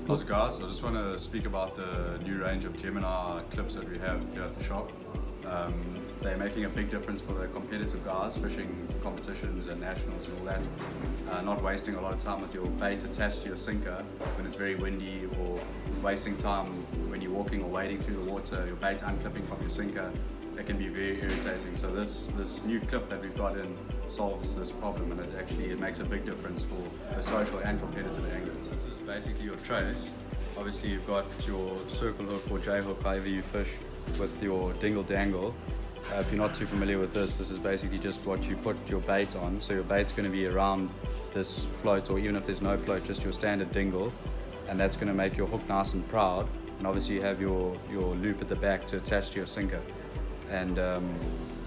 How's it, guys? I just want to speak about the new range of Gemini clips that we have here at the shop. They're making a big difference for the competitive guys, fishing competitions and nationals and all that. Not wasting a lot of time with your bait attached to your sinker when it's very windy, or wasting time when you're walking or wading through the water, your bait unclipping from your sinker. That can be very irritating. So this new clip that we've got in solves this problem, and it makes a big difference for the social and competitive anglers. This is basically your trace. Obviously you've got your circle hook or J hook, however you fish, with your dingle dangle. If you're not too familiar with this is basically just what you put your bait on. So your bait's going to be around this float, or even if there's no float, just your standard dingle, and that's going to make your hook nice and proud. And obviously you have your loop at the back to attach to your sinker. And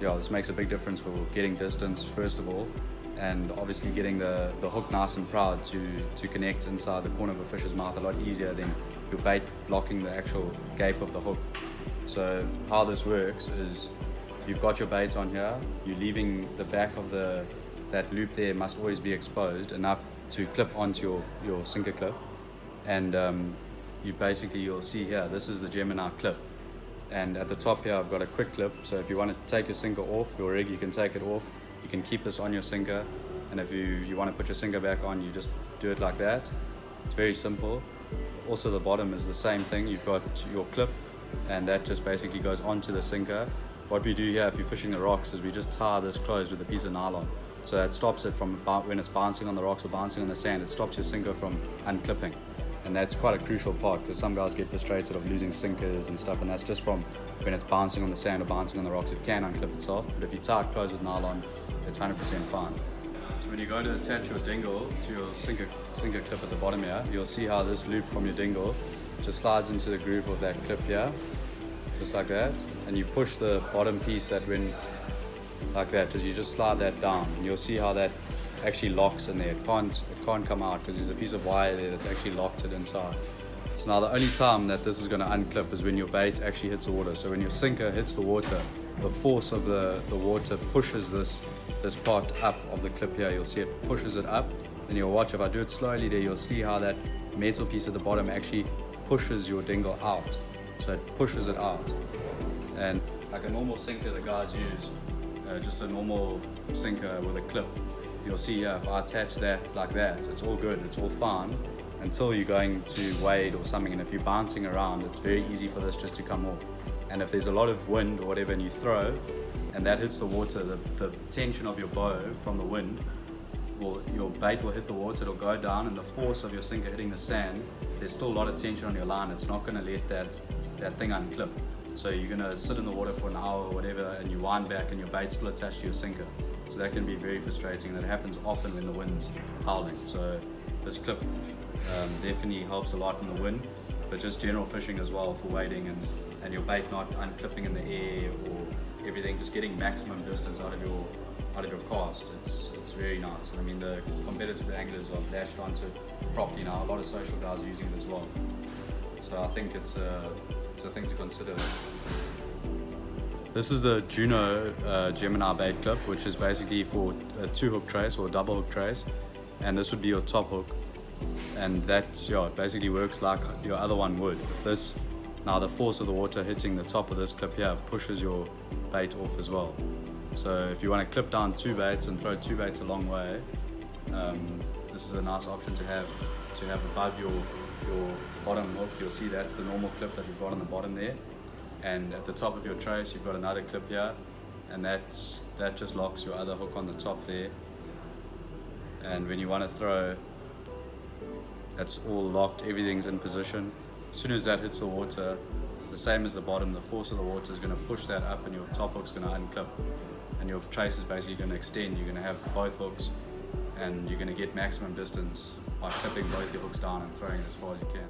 yeah, this makes a big difference for getting distance first of all, and obviously getting the hook nice and proud to connect inside the corner of a fish's mouth a lot easier than your bait blocking the actual gape of the hook. So how this works is you've got your bait on here, you're leaving the back of that loop there must always be exposed enough to clip onto your sinker clip, and you'll see here, this is the Gemini clip. And at the top here I've got a quick clip, so if you want to take your sinker off your rig, you can take it off. You can keep this on your sinker, and if you want to put your sinker back on, you just do it like that. It's very simple. Also the bottom is the same thing. You've got your clip, and that just basically goes onto the sinker. What we do here if you're fishing the rocks is we just tie this closed with a piece of nylon. So that stops it from, when it's bouncing on the rocks or bouncing on the sand, it stops your sinker from unclipping. And that's quite a crucial part, because some guys get frustrated of losing sinkers and stuff, and that's just from when it's bouncing on the sand or bouncing on the rocks. It can unclip itself, but if you tie it closed with nylon, it's 100% fine. So when you go to attach your dingle to your sinker clip at the bottom here, you'll see how this loop from your dingle just slides into the groove of that clip here, just like that. And you push the bottom piece like that, you just slide that down, and you'll see how that actually locks in there. It can't come out because there's a piece of wire there that's actually locked it inside. So now the only time that this is going to unclip is when your bait actually hits the water. So when your sinker hits the water, the force of the water pushes this part up of the clip here. You'll see it pushes it up, and you'll watch, if I do it slowly there, you'll see how that metal piece at the bottom actually pushes your dingle out. So it pushes it out. And like a normal sinker the guys use, just a normal sinker with a clip, you'll see here, if I attach that like that, it's all good, it's all fine, until you're going to wade or something, and if you're bouncing around, it's very easy for this just to come off. And if there's a lot of wind or whatever and you throw, and that hits the water, the tension of your bow from the wind, your bait will hit the water, it'll go down, and the force of your sinker hitting the sand, there's still a lot of tension on your line, it's not going to let that thing unclip. So you're going to sit in the water for an hour or whatever, and you wind back and your bait's still attached to your sinker. So that can be very frustrating, and that happens often when the wind's howling. So this clip definitely helps a lot in the wind, but just general fishing as well for wading and your bait not unclipping in the air or everything, just getting maximum distance out of your cast. It's very nice. I mean, the competitive anglers are lashed onto it properly now. A lot of social guys are using it as well. So I think it's a thing to consider. This is the Juno Gemini bait clip, which is basically for a 2-hook trace or a double hook trace, and this would be your top hook, and that it basically works like your other one would. Now the force of the water hitting the top of this clip here pushes your bait off as well. So if you want to clip down 2 baits and throw 2 baits a long way, this is a nice option to have above your bottom hook. You'll see that's the normal clip that we've got on the bottom there. And at the top of your trace you've got another clip here, and that just locks your other hook on the top there. And when you want to throw, that's all locked, everything's in position. As soon as that hits the water, the same as the bottom, the force of the water is going to push that up, and your top hook's going to unclip, and your trace is basically going to extend. You're going to have both hooks, and you're going to get maximum distance by clipping both your hooks down and throwing as far as you can.